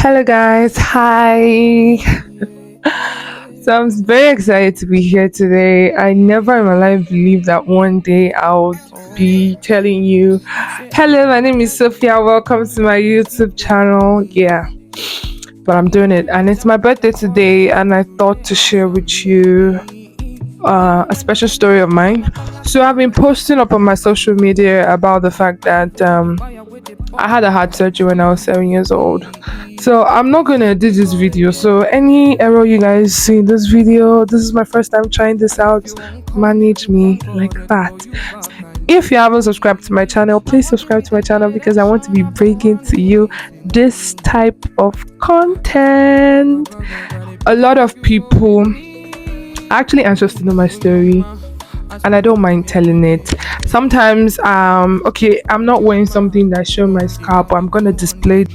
Hello, guys. Hi. So I'm very excited to be here today. I never in my life believed that one day I'll be telling you, hello, my name is Sophia. Welcome to my YouTube channel. Yeah, but I'm doing it, and it's my birthday today, and I thought to share with you a special story of mine. So I've been posting up on my social media about the fact that I had a heart surgery when I was 7 years old. So I'm not gonna edit this video. So any error you guys see in this video, this is my first time trying this out. Manage me like that. If you haven't subscribed to my channel, please subscribe to my channel because I want to be bringing to you this type of content. A lot of people are actually anxious to know my story, and I don't mind telling it. Sometimes okay, I'm not wearing something that shows my scalp, but I'm gonna display it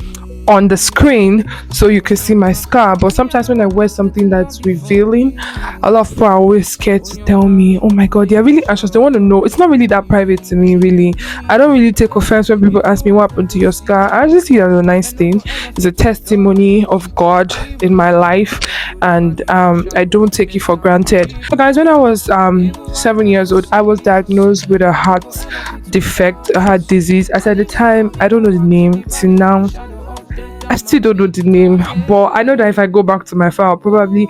on the screen so you can see my scar. But sometimes when I wear something that's revealing, a lot of people are always scared to tell me, oh my god, they're really anxious, they want to know. It's not really that private to me, really. I don't really take offense when people ask me what happened to your scar. I just see it as a nice thing. It's a testimony of God in my life, and I don't take it for granted. So guys, when I was 7 years old, I was diagnosed with a heart defect, a heart disease. As at the time, I don't know the name till now. I still don't know the name, but I know that if I go back to my file, I'll probably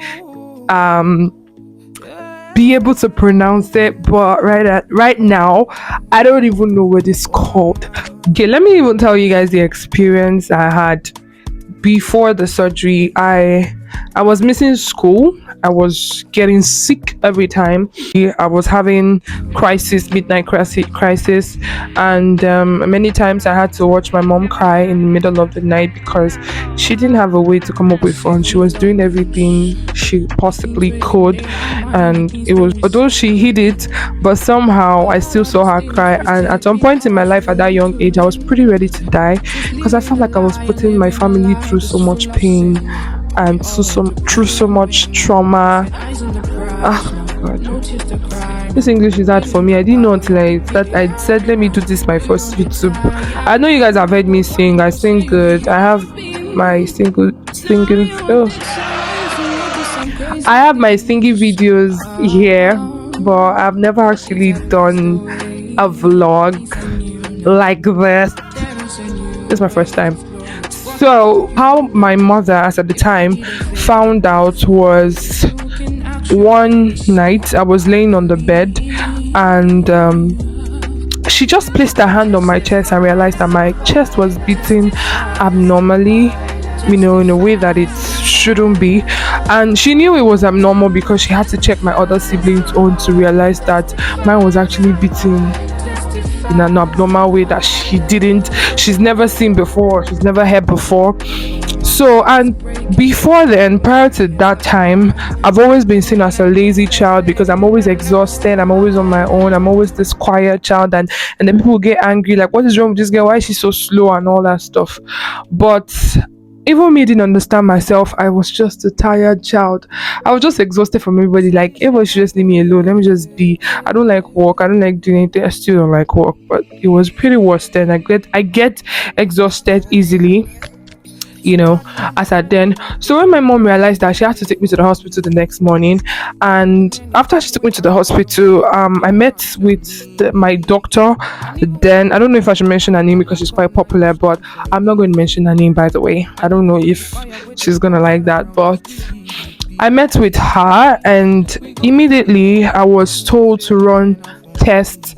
be able to pronounce it. But right now, I don't even know what it's called. Okay, let me even tell you guys the experience I had before the surgery. I was missing school. I was getting sick every time. I was having midnight crisis, and many times I had to watch my mom cry in the middle of the night because she didn't have a way to come up with funds. She was doing everything she possibly could, and it was, although she hid it, but somehow I still saw her cry. And at some point in my life, at that young age, I was pretty ready to die because I felt like I was putting my family through so much pain and through so much trauma. God. This English is hard for me. I didn't know until I said, let me do this my first YouTube. I know you guys have heard me sing. I sing good. I have my singing videos here, but I've never actually done a vlog like this. This is my first time. So how my mother, as at the time, found out was one night I was laying on the bed, and she just placed her hand on my chest and realized that my chest was beating abnormally, in a way that it shouldn't be. And she knew it was abnormal because she had to check my other siblings' own to realize that mine was actually beating in an abnormal way that she's never seen before, she's never heard before. So, and before then, prior to that time, I've always been seen as a lazy child because I'm always exhausted, I'm always on my own, I'm always this quiet child, and then people get angry, like, what is wrong with this girl, why is she so slow, and all that stuff. But even me didn't understand myself. I was just a tired child. I was just exhausted from everybody. Like, everybody should just leave me alone. Let me just be. I don't like work. I don't like doing anything. I still don't like work. But it was pretty worse then. I get exhausted easily, as at then. So when my mom realized that, she had to take me to the hospital the next morning. And after she took me to the hospital, I met with my doctor. Then I don't know if I should mention her name because she's quite popular, but I'm not going to mention her name, by the way. I don't know if she's gonna like that, but I met with her, and immediately I was told to run tests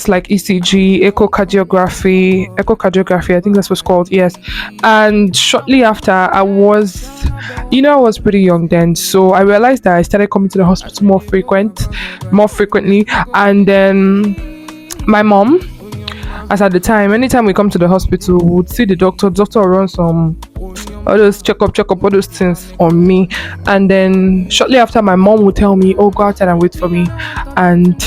like ECG, echocardiography, I think that's what's called, yes. And shortly after, I was pretty young then, so I realized that I started coming to the hospital more frequently. And then my mom, as at the time, anytime we come to the hospital, we would see the doctor will run some all those check up all those things on me. And then shortly after, my mom would tell me, oh, go outside and wait for me, and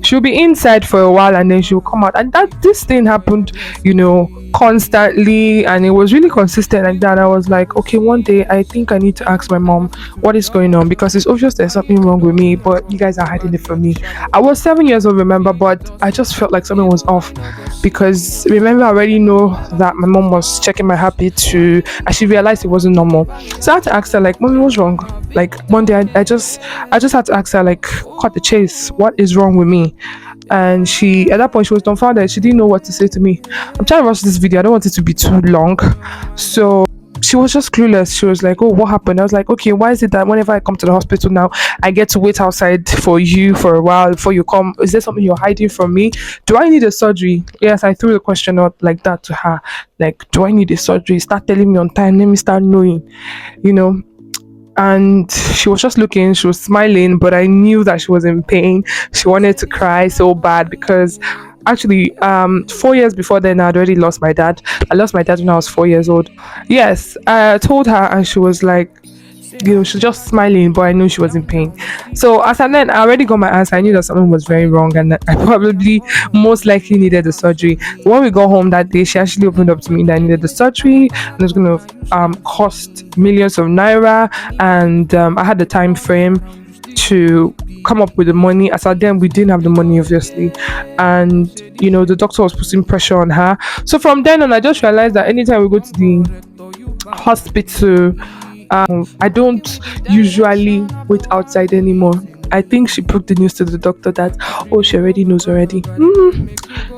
she'll be inside for a while and then she'll come out. And that this thing happened, constantly, and it was really consistent like that. I was like, okay, one day I think I need to ask my mom what is going on, because it's obvious there's something wrong with me, but you guys are hiding it from me. I was 7 years old, remember, but I just felt like something was off, because remember, I already know that my mom was checking my heartbeat too, and she realized it wasn't normal. So I had to ask her, like, mommy, what's wrong? Like one day I just had to ask her, like, cut the chase, what is wrong with me? And she, at that point, she was dumbfounded. She didn't know what to say to me. I'm trying to rush this video, I don't want it to be too long. So she was just clueless. She was like, oh, what happened? I was like, okay, why is it that whenever I come to the hospital now, I get to wait outside for you for a while before you come? Is there something you're hiding from me? Do I need a surgery? Yes, I threw the question out like that to her. Like, do I need a surgery? Start telling me on time, let me start knowing, you know. And she was just looking, she was smiling, but I knew that she was in pain. She wanted to cry so bad, because actually 4 years before then I'd already lost my dad. I lost my dad when I was 4 years old. Yes, I told her, and she was like, she's just smiling, but I knew she was in pain. So as I then, I already got my answer. I knew that something was very wrong, and that I probably most likely needed the surgery. When we got home that day, she actually opened up to me that I needed the surgery, and it was going to cost millions of naira, and I had the time frame to come up with the money. As at then, we didn't have the money, obviously, and the doctor was putting pressure on her. So from then on, I just realized that anytime we go to the hospital, I don't usually wait outside anymore. I think she broke the news to the doctor that, oh, she already knows already.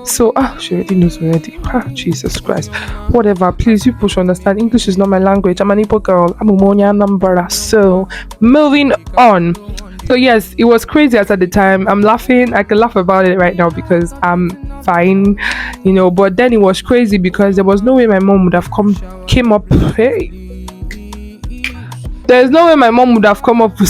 So she already knows already. Jesus Christ. Whatever, please, you push understand. English is not my language. I'm an Igbo girl. I'm a Monya number. So moving on. So yes, it was crazy at the time. I'm laughing. I can laugh about it right now because I'm fine, But then it was crazy because there was no way my mom would have came up. Hey, there's no way my mom would have come up with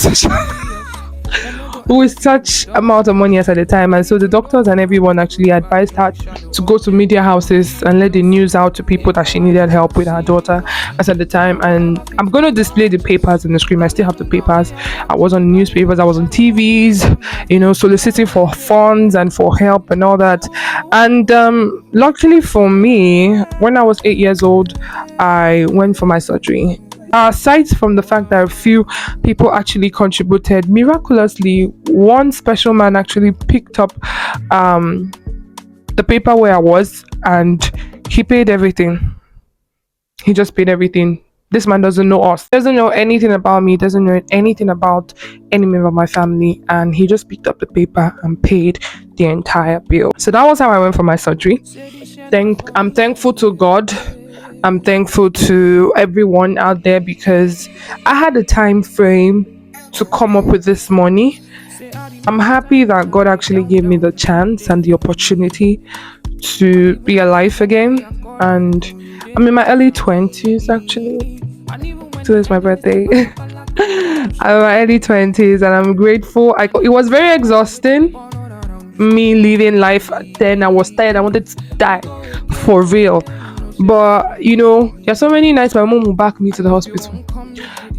such amount of money at the time. And so the doctors and everyone actually advised her to go to media houses and let the news out to people that she needed help with her daughter as at the time. And I'm going to display the papers on the screen. I still have the papers. I was on newspapers, I was on TVs, soliciting for funds and for help and all that. And luckily for me, when I was 8 years old, I went for my surgery. Aside from the fact that a few people actually contributed, miraculously, one special man actually picked up the paper where I was, and he paid everything. He just paid everything. This man doesn't know us, doesn't know anything about me, doesn't know anything about any member of my family, and he just picked up the paper and paid the entire bill. So that was how I went for my surgery. I'm thankful to God. I'm thankful to everyone out there, because I had a time frame to come up with this money. I'm happy that God actually gave me the chance and the opportunity to be alive again. And I'm in my early 20s actually. Today's my birthday. I'm in my early 20s, and I'm grateful. It was very exhausting, me living life then. I was tired. I wanted to die for real. But there's so many nights my mom would back me to the hospital.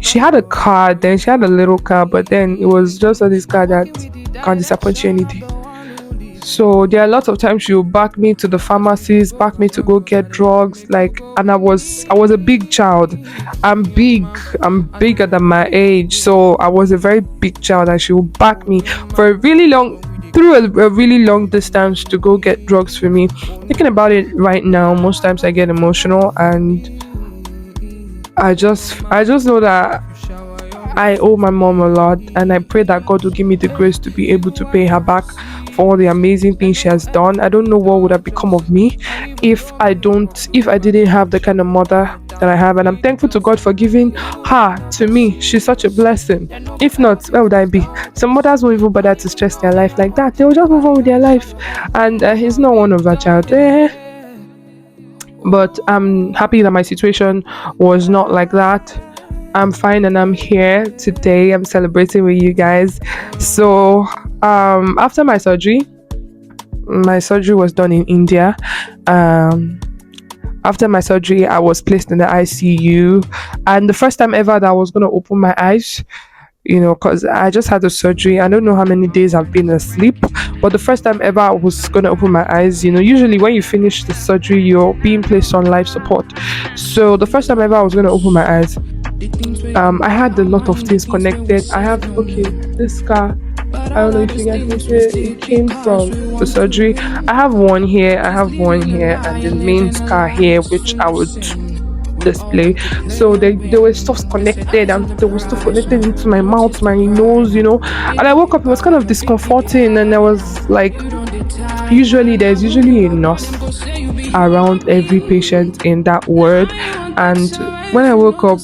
She had a car, then she had a little car, but then it was just this car that can't disappoint you anything. So there are lots of times she would back me to the pharmacies, back me to go get drugs. And I was a big child. I'm bigger than my age, so I was a very big child, and she would back me for a really long distance to go get drugs for me. Thinking about it right now, most times I get emotional, and I just know that I owe my mom a lot, and I pray that God will give me the grace to be able to pay her back for all the amazing things she has done. I don't know what would have become of me if I didn't have the kind of mother that I have, and I'm thankful to God for giving her to me. She's such a blessing. If not, where would I be? Some mothers won't even bother to stress their life like that. They will just move on with their life, and he's not one of our child. But I'm happy that my situation was not like that. I'm fine, and I'm here today. I'm celebrating with you guys. So after my surgery was done in India. After my surgery, I was placed in the ICU, and the first time ever that I was going to open my eyes, because I just had the surgery. I don't know how many days I've been asleep, But the first time ever I was gonna open my eyes, usually when you finish the surgery, you're being placed on life support. So the first time ever I was gonna open my eyes, I had a lot of things connected. I have this scar. I don't know if you guys can see it. It came from the surgery. I have one here, and the main scar here, which I would display. So there were stuff connected, and there was stuff connected into my mouth, my nose, And I woke up, it was kind of discomforting, and I was like, there's usually a nurse around every patient in that ward. And when I woke up,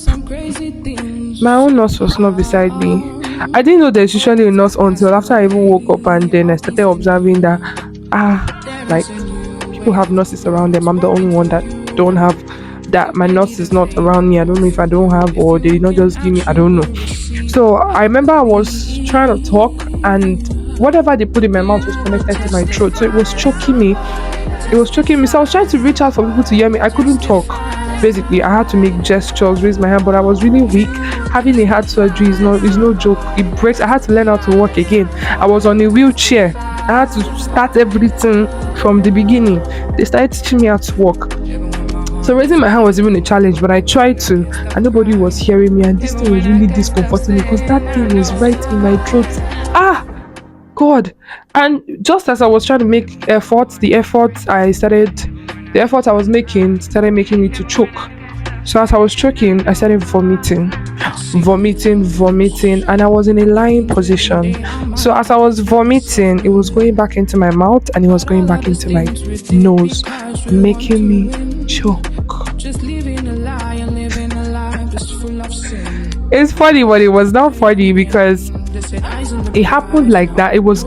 my own nurse was not beside me. I didn't know there's usually a nurse until after I even woke up, and then I started observing that like people have nurses around them. I'm the only one that don't have that. My nurse is not around me. I don't know if I don't have, or they not just give me, I don't know. So I remember I was trying to talk, and whatever they put in my mouth was connected to my throat, so it was choking me. So I was trying to reach out for people to hear me. I couldn't talk. Basically, I had to make gestures, raise my hand, but I was really weak. Having a heart surgery is no joke. It breaks. I had to learn how to walk again. I was on a wheelchair. I had to start everything from the beginning. They started teaching me how to walk. So raising my hand was even a challenge, but I tried to, and nobody was hearing me. And this thing was really discomforting because that thing was right in my throat. God! And just as I was trying to make the effort I was making started making me to choke. So as I was choking, I started vomiting, and I was in a lying position. So as I was vomiting, it was going back into my mouth and it was going back into my nose, making me choke. It's funny, but it was not funny because it happened like that. I was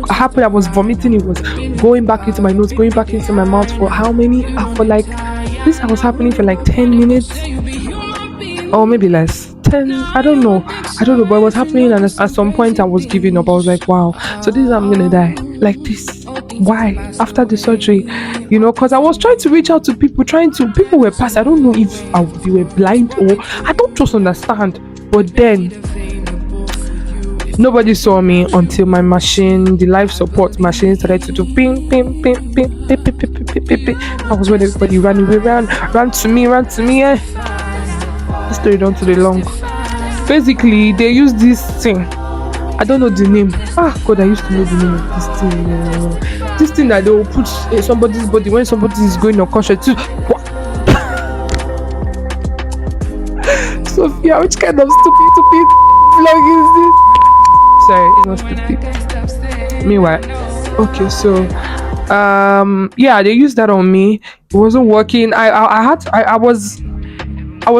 vomiting, it was going back into my nose, going back into my mouth for how many? For like, this was happening for like 10 minutes or maybe less. 10, I don't know, but it was happening, and at some point I was giving up. I was like, wow, so this is how I'm gonna die like this. Why? After the surgery, because I was trying to reach out to people, people were passing. I don't know if they were blind or I don't just understand. But then nobody saw me until my machine, the life support machine, started to do ping, ping, ping, ping, ping, ping, ping, ping, ping, ping. That was when everybody ran away, ran to me. The story don't too long. Basically, they use this thing. I don't know the name. God, I used to know the name of this thing. This thing that they will put in somebody's body when somebody is going unconscious. Sophia, which kind of stupid vlog is this? Sorry, it's not stupid. Meanwhile, okay, so they used that on me. It wasn't working. I was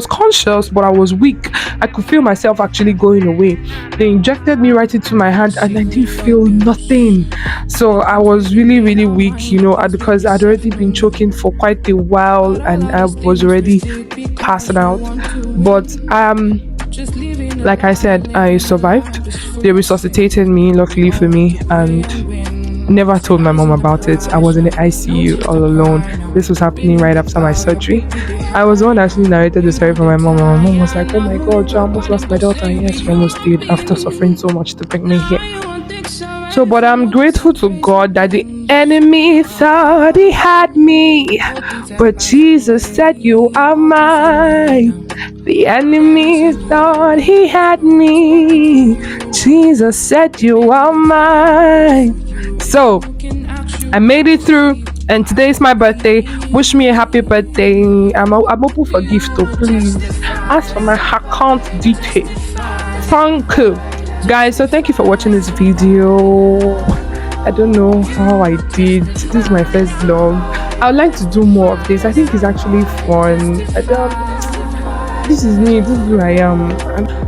conscious, but I was weak. I could feel myself actually going away. They injected me right into my hand, and I didn't feel nothing. So I was really, really weak, because I'd already been choking for quite a while, and I was already passing out. But like I said, I survived. They resuscitated me, luckily for me, and never told my mom about it. I was in the ICU all alone. This was happening right after my surgery. I was the one that actually narrated the story for my mom, and my mom was like, oh my god, I almost lost my daughter. And yes, she almost did, after suffering so much to bring me here. So, but I'm grateful to God that the enemy thought he had me, but Jesus said, you are mine. The enemy thought he had me. Jesus said, you are mine. So I made it through, and today is my birthday. Wish me a happy birthday. I'm open for gift, so please ask for my account details. Thank you guys. So thank you for watching this video. I don't know how I did. This is my first vlog. I would like to do more of this. I think it's actually fun. This is me. This is who I am.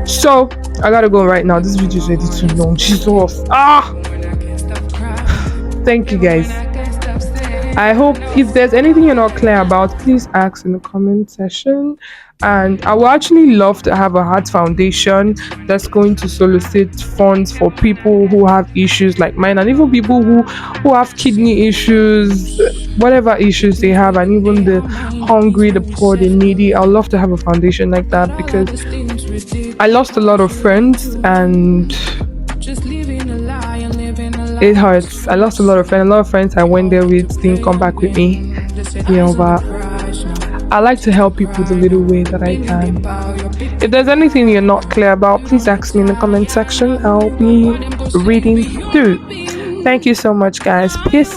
So I gotta go right now. This video is already too long. Jesus. Thank you guys. I hope if there's anything you're not clear about, please ask in the comment section. And I would actually love to have a heart foundation that's going to solicit funds for people who have issues like mine, and even people who have kidney issues, whatever issues they have, and even the hungry, the poor, the needy. I'd love to have a foundation like that because I lost a lot of friends, and it hurts. I lost a lot of friends. A lot of friends I went there with didn't come back with me. But I like to help people the little way that I can. If there's anything you're not clear about, please ask me in the comment section. I'll be reading through. Thank you so much, guys. Peace.